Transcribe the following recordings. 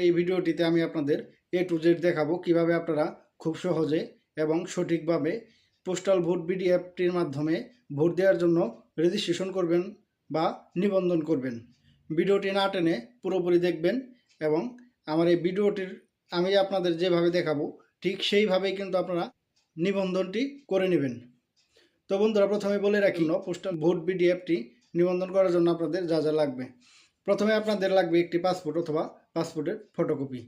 এই ভিডিওটিতে আমি আপনাদের এ টু জেড দেখাবো কিভাবে আপনারা খুব সহজে এবং সঠিকভাবে পোস্টাল ভোট বিডি অ্যাপটির মাধ্যমে ভোট দেওয়ার জন্য রেজিস্ট্রেশন করবেন বা নিবন্ধন করবেন। ভিডিওটি না টেনে পুরোপুরি দেখবেন এবং আমার এই ভিডিওটির আমি আপনাদের যেভাবে দেখাবো ঠিক সেইভাবেই কিন্তু আপনারা নিবন্ধনটি করে নেবেন। তো বন্ধুরা, প্রথমে বলে রাখি পোস্টাল ভোট বিডি অ্যাপটি নিবন্ধন করার জন্য আপনাদের যা যা লাগবে। প্রথমে আপনাদের লাগবে একটি পাসপোর্ট অথবা পাসপোর্টের ফটোকপি।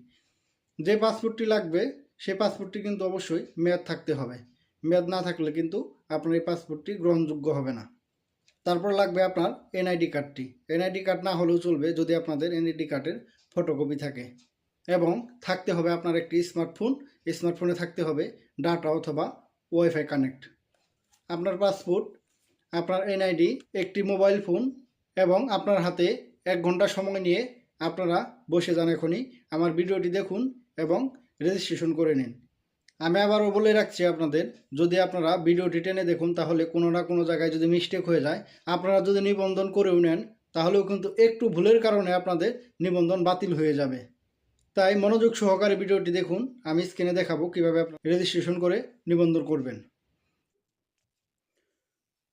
যে পাসপোর্টটি লাগবে সেই পাসপোর্টটি কিন্তু অবশ্যই মেয়াদ থাকতে হবে। মেয়াদ না থাকলে কিন্তু আপনার এই পাসপোর্টটি গ্রহণযোগ্য হবে না। তারপর লাগবে আপনার এনআইডি কার্ডটি। এনআইডি কার্ড না হলেও চলবে যদি আপনাদের এনআইডি কার্ডের ফটোকপি থাকে। এবং থাকতে হবে আপনার একটি স্মার্টফোন। স্মার্টফোনে থাকতে হবে ডাটা অথবা ওয়াইফাই কানেক্ট। আপনার পাসপোর্ট, আপনার এনআইডি, একটি মোবাইল ফোন এবং আপনার হাতে 1 ঘন্টা সময় নিয়ে আপনারা বসে যান এখনই আমার ভিডিওটি দেখুন এবং রেজিস্ট্রেশন করে নিন। আমি আবারও বলে রাখছি আপনাদের, যদি আপনারা ভিডিওটি টেনে দেখুন তাহলে কোনো না কোনো জায়গায় যদি মিস্টেক হয়ে যায়, আপনারা যদি নিবন্ধন করেও নেন তাহলেও কিন্তু একটু ভুলের কারণে আপনাদের নিবন্ধন বাতিল হয়ে যাবে। তাই মনোযোগ সহকারে ভিডিওটি দেখুন। আমি স্ক্রিনে দেখাবো কীভাবে আপনারা রেজিস্ট্রেশন করে নিবন্ধন করবেন।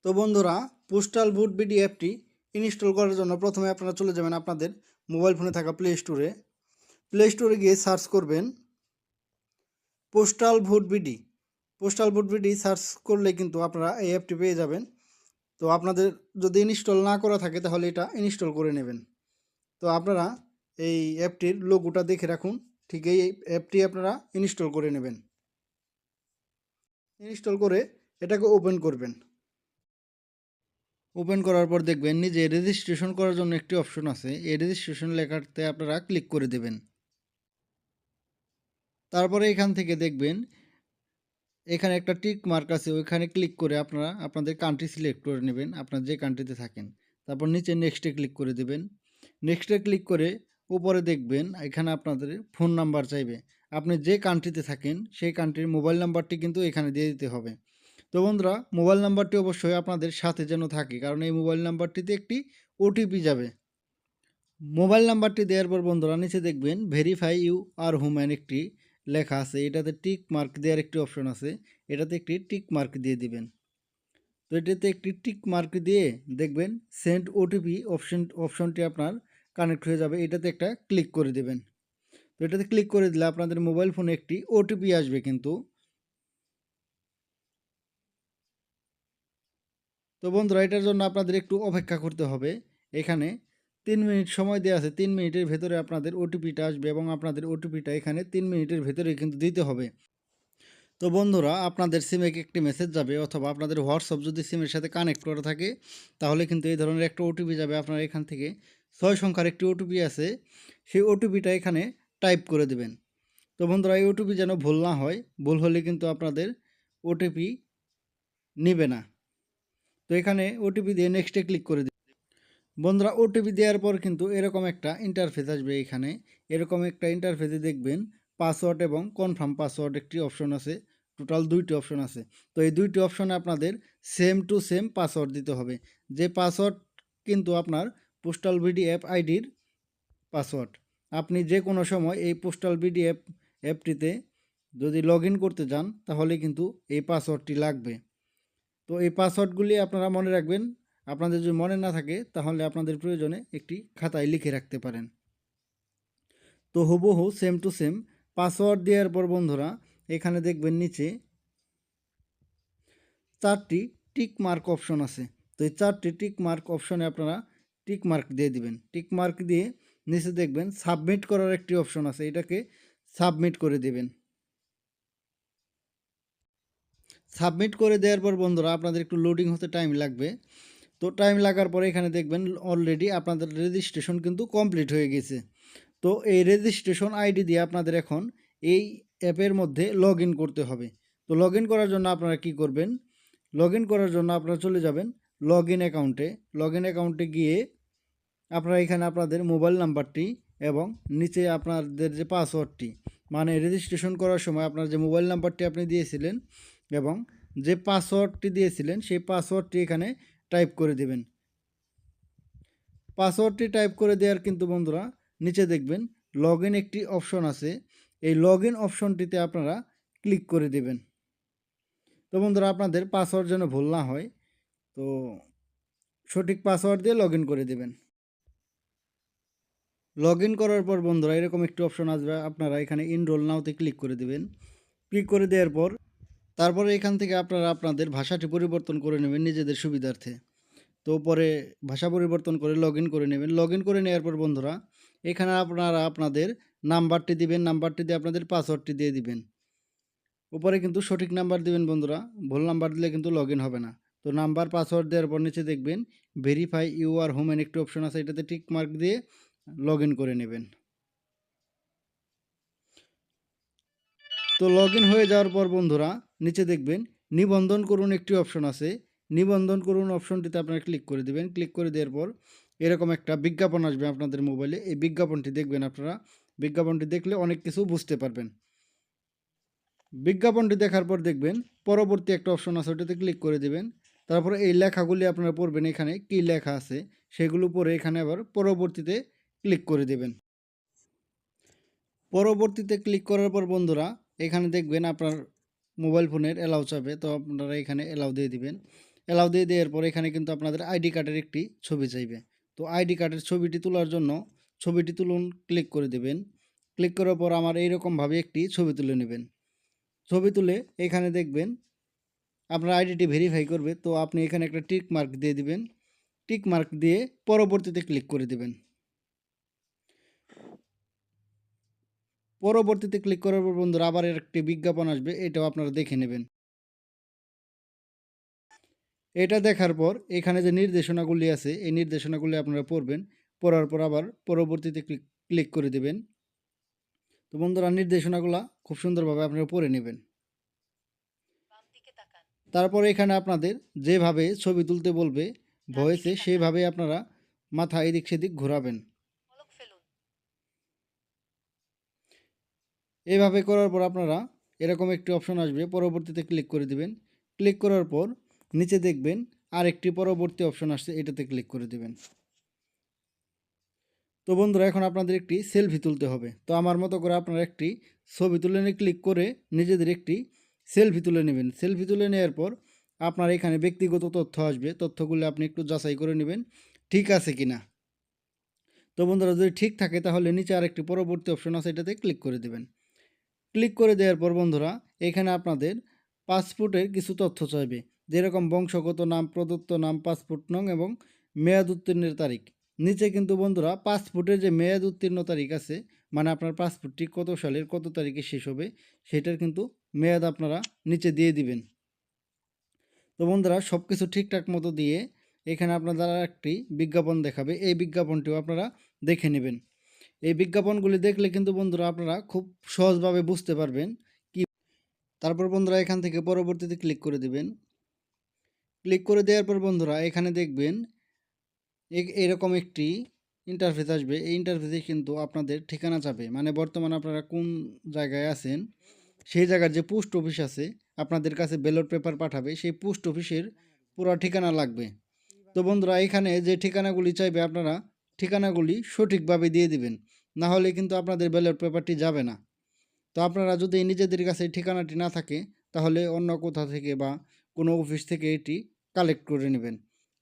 তো বন্ধুরা, পোস্টাল ভোট বিডি অ্যাপটি ইনস্টল করার জন্য প্রথমে আপনারা চলে যাবেন আপনাদের মোবাইল ফোনে থাকা প্লে স্টোরে। প্লে স্টোরে গিয়ে সার্চ করবেন postal vote BD. Postal vote BD search করলে কিন্তু আপনারা এই অ্যাপটি পেয়ে যাবেন। তো আপনাদের যদি ইনস্টল না করা থাকে তাহলে এটা ইনস্টল করে নেবেন। তো আপনারা এই অ্যাপটির লোগোটা দেখে রাখুন, ঠিক এই অ্যাপটি আপনারা ইনস্টল করে নেবেন। ইনস্টল করে এটাকে ওপেন করবেন। ওপেন করার পর দেখবেন নিজে রেজিস্ট্রেশন করার জন্য একটি অপশন আছে। এই রেজিস্ট্রেশন লেখাতে আপনারা ক্লিক করে দেবেন। তারপরে এখান থেকে দেখবেন এখানে একটা টিক মার্ক আছে, ওইখানে ক্লিক করে আপনারা আপনাদের কান্ট্রি সিলেক্ট করে নেবেন, আপনার যে কান্ট্রিতে থাকেন। তারপর নিচে নেক্সটে ক্লিক করে দেবেন। নেক্সটে ক্লিক করে উপরে দেখবেন এখানে আপনাদের ফোন নাম্বার চাইবে। আপনি যে কান্ট্রিতে থাকেন সেই কান্ট্রির মোবাইল নাম্বারটি কিন্তু এখানে দিয়ে দিতে হবে। তো বন্ধুরা, মোবাইল নাম্বারটি অবশ্যই আপনাদের সাথে যেন থাকে, কারণ এই মোবাইল নাম্বারটিতে একটি ওটিপি যাবে। মোবাইল নাম্বারটি দেওয়ার পর বন্ধুরা নিচে দেখবেন ভেরিফাই ইউ আর হুম্যান একটি লেখা আছে, এটাতে টিক মার্ক দেওয়ার একটি অপশন আছে, এটাতে একটি টিক মার্ক দিয়ে দিবেন। তো এটাতে একটি টিক মার্ক দিয়ে দেখবেন সেন্ড ওটিপি অপশনটি আপনার কানেক্ট হয়ে যাবে, এটাতে একটা ক্লিক করে দেবেন। তো এটাতে ক্লিক করে দিলে আপনাদের মোবাইল ফোনে একটি ওটিপি আসবে কিন্তু। তো বন্ধুরা, এটার জন্য আপনাদের একটু অপেক্ষা করতে হবে। এখানে 3 মিনিট সময় দেওয়া আছে, 3 মিনিটের ভেতরে আপনাদের ওটিপিটা আসবে এবং আপনাদের ওটিপিটা এখানে 3 মিনিটের ভেতরে কিন্তু দিতে হবে। তো বন্ধুরা, আপনাদের সিমে একটি মেসেজ যাবে অথবা আপনাদের হোয়াটসঅ্যাপ যদি সিমের সাথে কানেক্ট করা থাকে তাহলে কিন্তু এই ধরনের একটা ওটিপি যাবে। আপনারা এখান থেকে 6 সংখ্যার একটি ওটিপি আছে, সেই ওটিপিটা এখানে টাইপ করে দেবেন। তো বন্ধুরা, এই ওটিপি যেন ভুল না হয়, ভুল হলে কিন্তু আপনাদের ওটিপি নেবে না। তো এখানে ওটিপি দিয়ে নেক্সটে ক্লিক করে দিন। বন্ধুরা, ওটিপি দেওয়ার পর কিন্তু এরকম একটা ইন্টারফেস আসবে। এখানে এরকম একটা ইন্টারফেসে দেখবেন পাসওয়ার্ড এবং কনফার্ম পাসওয়ার্ড একটি অপশন আছে, টোটাল 2টি অপশন আছে। তো এই 2টি অপশনে আপনাদের সেম টু সেম পাসওয়ার্ড দিতে হবে। যে পাসওয়ার্ড কিন্তু আপনার পোস্টাল বিডি অ্যাপ আইডির পাসওয়ার্ড। আপনি যে কোনো সময় এই পোস্টাল বিডি অ্যাপটিতে যদি লগ ইন করতে যান তাহলে কিন্তু এই পাসওয়ার্ডটি লাগবে। তো এই পাসওয়ার্ডগুলি আপনারা মনে রাখবেন। আপনাদের যদি মনে না থাকে তাহলে আপনাদের প্রয়োজনে একটি খাতায় লিখে রাখতে পারেন। তো হুবহু সেম টু সেম পাসওয়ার্ড দেওয়ার পর বন্ধুরা এখানে দেখবেন নিচে 4টি টিক মার্ক অপশন আছে। তো এই 4টি টিক মার্ক অপশনে আপনারা টিক মার্ক দিয়ে দিবেন। টিক মার্ক দিয়ে নিচে দেখবেন সাবমিট করার একটি অপশন আছে, এটাকে সাবমিট করে দেবেন। সাবমিট করে দেওয়ার পর বন্ধুরা আপনাদের একটু লোডিং হতে টাইম লাগবে। তো টাইম লাগার পরে এখানে দেখবেন অলরেডি আপনাদের রেজিস্ট্রেশন কিন্তু কমপ্লিট হয়ে গেছে। তো এই রেজিস্ট্রেশন আইডি দিয়ে আপনাদের এখন এই অ্যাপের মধ্যে লগ ইন করতে হবে। তো লগ ইন করার জন্য আপনারা কি করবেন, লগ ইন করার জন্য আপনারা চলে যাবেন লগ ইন অ্যাকাউন্টে। লগ ইন অ্যাকাউন্টে গিয়ে আপনারা এখানে আপনাদের মোবাইল নাম্বারটি এবং নিচে আপনাদের যে পাসওয়ার্ডটি, মানে রেজিস্ট্রেশন করার সময় আপনার যে মোবাইল নাম্বারটি আপনি দিয়েছিলেন এবং যে পাসওয়ার্ডটি দিয়েছিলেন সেই পাসওয়ার্ডটি এখানে টাইপ করে দেবেন। পাসওয়ার্ডটি টাইপ করে দেওয়ার কিন্তু বন্ধুরা নিচে দেখবেন লগ ইন একটি অপশন আছে, এই লগ ইন অপশনটিতে আপনারা ক্লিক করে দেবেন। তো বন্ধুরা আপনাদের পাসওয়ার্ড যেন ভুল না হয়, তো সঠিক পাসওয়ার্ড দিয়ে লগ ইন করে দেবেন। লগ ইন করার পর বন্ধুরা এরকম একটি অপশন আসবে, আপনারা এখানে ইনরোল নাওতে ক্লিক করে দেবেন। ক্লিক করে দেওয়ার পর তারপরে এখান থেকে আপনারা আপনাদের ভাষাটি পরিবর্তন করে নেবেন নিজেদের সুবিধার্থে। তো পরে ভাষা পরিবর্তন করে লগ ইন করে নেবেন। লগ ইন করে নেওয়ার পর বন্ধুরা এখানে আপনারা আপনাদের নাম্বারটি দিবেন, নাম্বারটি দিয়ে আপনাদের পাসওয়ার্ডটি দিয়ে দিবেন। উপরে কিন্তু সঠিক নাম্বার দিবেন বন্ধুরা, ভুল নাম্বার দিলে কিন্তু লগ ইন হবে না। তো নাম্বার পাসওয়ার্ড দেওয়ার পর নিচে দেখবেন ভেরিফাই ইউ আর হোমেন একটি অপশন আছে, এটাতে টিক মার্ক দিয়ে লগ ইন করে নেবেন। তো লগ ইন হয়ে যাওয়ার পর বন্ধুরা নিচে দেখবেন নিবন্ধন করুন একটি অপশন আছে, নিবন্ধন করুন অপশনটিতে আপনারা ক্লিক করে দেবেন। ক্লিক করে দেওয়ার পর এরকম একটা বিজ্ঞাপন আসবে আপনাদের মোবাইলে, এই বিজ্ঞাপনটি দেখবেন আপনারা। বিজ্ঞাপনটি দেখলে অনেক কিছু বুঝতে পারবেন। বিজ্ঞাপনটি দেখার পর দেখবেন পরবর্তী একটা অপশন আছে, ওটাতে ক্লিক করে দেবেন। তারপরে এই লেখাগুলি আপনারা পড়বেন, এখানে কি লেখা আছে সেগুলো পড়ে এখানে আবার পরবর্তীতে ক্লিক করে দেবেন। পরবর্তীতে ক্লিক করার পর বন্ধুরা এখানে দেখবেন আপনার মোবাইল ফোনের অ্যালাউ চাবে, তো আপনারা এখানে অ্যালাউ দিয়ে দিবেন। অ্যালাউ দিয়ে দেওয়ার পর এখানে কিন্তু আপনাদের আইডি কার্ডের একটি ছবি চাইবে। তো আইডি কার্ডের ছবিটি তোলার জন্য ছবিটি তুলুন ক্লিক করে দেবেন। ক্লিক করার পর আমার এইরকমভাবে একটি ছবি তুলে নেবেন। ছবি তুলে এখানে দেখবেন আপনার আইডিটি ভেরিফাই করবে, তো আপনি এখানে একটা টিক মার্ক দিয়ে দিবেন। টিক মার্ক দিয়ে পরবর্তীতে ক্লিক করে দেবেন। পরবর্তীতে ক্লিক করার পর বন্ধুরা আবার একটি বিজ্ঞাপন আসবে, এটাও আপনারা দেখে নেবেন। এটা দেখার পর এখানে যে নির্দেশনাগুলি আছে এই নির্দেশনাগুলি আপনারা পড়বেন। পড়ার পর আবার পরবর্তীতে ক্লিক করে দেবেন। তো বন্ধুরা নির্দেশনাগুলো খুব সুন্দরভাবে আপনারা পড়ে নেবেন। তারপর এখানে আপনাদের যেভাবে ছবি তুলতে বলবে ভয়েসে সেইভাবে আপনারা মাথা এদিক সেদিক ঘোরাবেন। এভাবে করার পর আপনারা এরকম একটি অপশন আসবে, পরবর্তীতে ক্লিক করে দিবেন। ক্লিক করার পর নিচে দেখবেন আরেকটি পরবর্তী অপশন আসছে, এটাতে ক্লিক করে দিবেন। তো বন্ধুরা এখন আপনাদের একটি সেলফি তুলতে হবে। তো আমার মতো করে আপনারা একটি ছবি তুলে নিয়ে ক্লিক করে নিজেদের একটি সেলফি তুলে নেবেন। সেলফি তুলে নেওয়ার পর আপনার এখানে ব্যক্তিগত তথ্য আসবে, তথ্যগুলো আপনি একটু যাচাই করে নেবেন ঠিক আছে কিনা। তো বন্ধুরা যদি ঠিক থাকে তাহলে নিচে আরেকটি পরবর্তী অপশন আছে, এটাতে ক্লিক করে দেবেন। ক্লিক করে দেওয়ার পর বন্ধুরা এখানে আপনাদের পাসপোর্টের কিছু তথ্য চাইবে, যেরকম বংশগত নাম, প্রদত্ত নাম, পাসপোর্ট নং এবং মেয়াদ উত্তীর্ণের তারিখ। নিচে কিন্তু বন্ধুরা পাসপোর্টের যে মেয়াদ উত্তীর্ণ তারিখ আছে, মানে আপনার পাসপোর্টটি কত সালের কত তারিখে শেষ হবে সেটার কিন্তু মেয়াদ আপনারা নিচে দিয়ে দিবেন। তো বন্ধুরা সব কিছু ঠিকঠাক মতো দিয়ে এখানে আপনারা একটি বিজ্ঞাপন দেখাবে, এই বিজ্ঞাপনটিও আপনারা দেখে নেবেন। এই বিজ্ঞাপনগুলি দেখলে কিন্তু বন্ধুরা আপনারা খুব সহজভাবে বুঝতে পারবেন কি। তারপর বন্ধুরা এখান থেকে পরবর্তীতে ক্লিক করে দিবেন। ক্লিক করে দেওয়ার পর বন্ধুরা এখানে দেখবেন এরকম একটি ইন্টারফেস আসবে। এই ইন্টারফেসে কিন্তু আপনাদের ঠিকানা চাবে, মানে বর্তমানে আপনারা কোন জায়গায় আছেন সেই জায়গার যে পোস্ট অফিস আছে আপনাদের কাছে ব্যালট পেপার পাঠাবে, সেই পোস্ট অফিসের পুরো ঠিকানা লাগবে। তো বন্ধুরা এখানে যে ঠিকানাগুলি চাইবে আপনারা ঠিকানাগুলি সঠিকভাবে দিয়ে দিবেন, না হলে কিন্তু আপনাদের ব্যালট পেপারটি যাবে না। তো আপনারা যদি নিজেদের কাছে ঠিকানাটি না থাকে তাহলে অন্য কোথা থেকে বা কোনো অফিস থেকে এটি কালেক্ট করে নেবেন।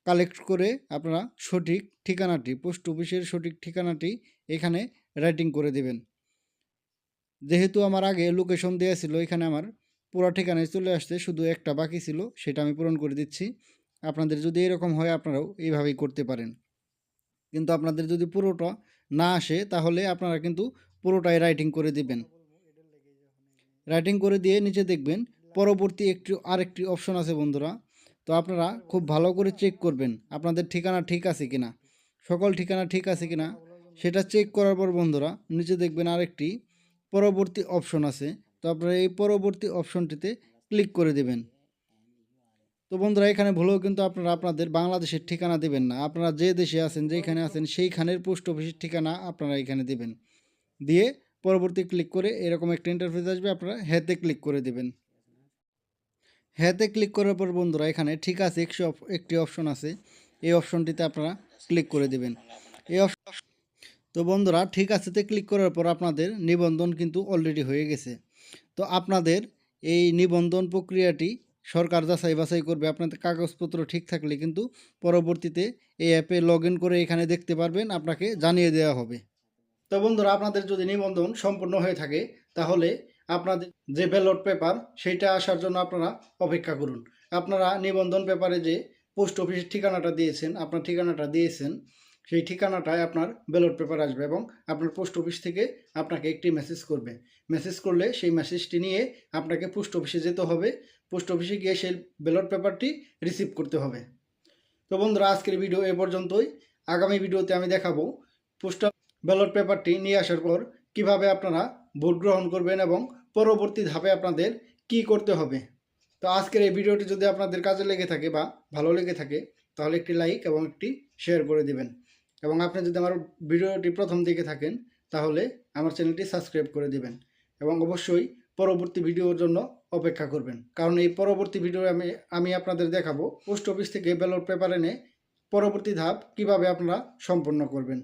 কালেক্ট করে আপনারা সঠিক ঠিকানাটি, পোস্ট অফিসের সঠিক ঠিকানাটি এখানে রাইটিং করে দেবেন। যেহেতু আমার আগে লোকেশন দেওয়া ছিল, এখানে আমার পুরো ঠিকানায় চলে আসছে, শুধু একটা বাকি ছিল সেটা আমি পূরণ করে দিচ্ছি। আপনাদের যদি এরকম হয় আপনারাও এইভাবেই করতে পারেন। কিন্তু আপনাদের যদি পুরোটা না আসে তাহলে আপনারা কিন্তু পুরোটাই রাইটিং করে দিবেন। রাইটিং করে দিয়ে নিচে দেখবেন পরবর্তী আরেকটি অপশন আছে বন্ধুরা। তো আপনারা খুব ভালো করে চেক করবেন আপনাদের ঠিকানা ঠিক আছে কিনা, সকল ঠিকানা ঠিক আছে কিনা সেটা চেক করার পর বন্ধুরা নিচে দেখবেন আরেকটি পরবর্তী অপশন আছে। তো আপনারা এই পরবর্তী অপশনটিতে ক্লিক করে দেবেন। তো বন্ধুরা এখানে ভুলেও কিন্তু আপনারা আপনাদের বাংলাদেশের ঠিকানা দেবেন না, আপনারা যে দেশে আছেন যেখানে আছেন সেইখানের পোস্ট অফিসের ঠিকানা আপনারা এখানে দেবেন। দিয়ে পরবর্তী ক্লিক করে এরকম একটা ইন্টারফেস আসবে, আপনারা হ্যাঁতে ক্লিক করে দেবেন। হ্যাঁতে ক্লিক করার পর বন্ধুরা এখানে ঠিক আছে একটি অপশন আছে, এই অপশনটিতে আপনারা ক্লিক করে দেবেন। এই তো বন্ধুরা ঠিক আছেতে ক্লিক করার পর আপনাদের নিবন্ধন কিন্তু অলরেডি হয়ে গেছে। তো আপনাদের এই নিবন্ধন প্রক্রিয়াটি সরকার যাচাই বাছাই করবে। আপনাদের কাগজপত্র ঠিক থাকলে কিন্তু পরবর্তীতে এই অ্যাপে লগ ইন করে এখানে দেখতে পারবেন, আপনাকে জানিয়ে দেওয়া হবে। তো বন্ধুরা আপনাদের যদি নিবন্ধন সম্পূর্ণ হয়ে থাকে তাহলে আপনাদের যে ব্যালট পেপার সেইটা আসার জন্য আপনারা অপেক্ষা করুন। আপনারা নিবন্ধন পেপারে যে পোস্ট অফিসের ঠিকানাটা দিয়েছেন, আপনার ঠিকানাটা দিয়েছেন, সেই ঠিকানাটায় আপনার ব্যালট পেপার আসবে এবং আপনার পোস্ট অফিস থেকে আপনাকে একটি মেসেজ করবে। মেসেজ করলে সেই মেসেজটি নিয়ে আপনাকে পোস্ট অফিসে যেতে হবে। পোস্ট অফিসে গিয়ে সেই ব্যালট পেপারটি রিসিভ করতে হবে। তো বন্ধুরা আজকের ভিডিও এ পর্যন্তই। আগামী ভিডিওতে আমি দেখাবো পোস্টাল ব্যালট পেপারটি নিয়ে আসার পর কিভাবে আপনারা ভোট গ্রহণ করবেন এবং পরবর্তী ধাপে আপনাদের কি করতে হবে। তো আজকের এই ভিডিওটি যদি আপনাদের কাজে লেগে থাকে বা ভালো লেগে থাকে তাহলে একটি লাইক এবং একটি শেয়ার করে দিবেন। এবং আপনি যদি আমার ভিডিওটি প্রথম দিকে থাকেন তাহলে আমার চ্যানেলটি সাবস্ক্রাইব করে দিবেন এবং অবশ্যই পরবর্তী ভিডিওর জন্য অপেক্ষা করবেন, কারণ এই পরবর্তী ভিডিও আমি আপনাদের দেখাবো পোস্ট অফিস থেকে ব্যালট পেপার এনে পরবর্তী ধাপ কিভাবে আপনারা সম্পন্ন করবেন।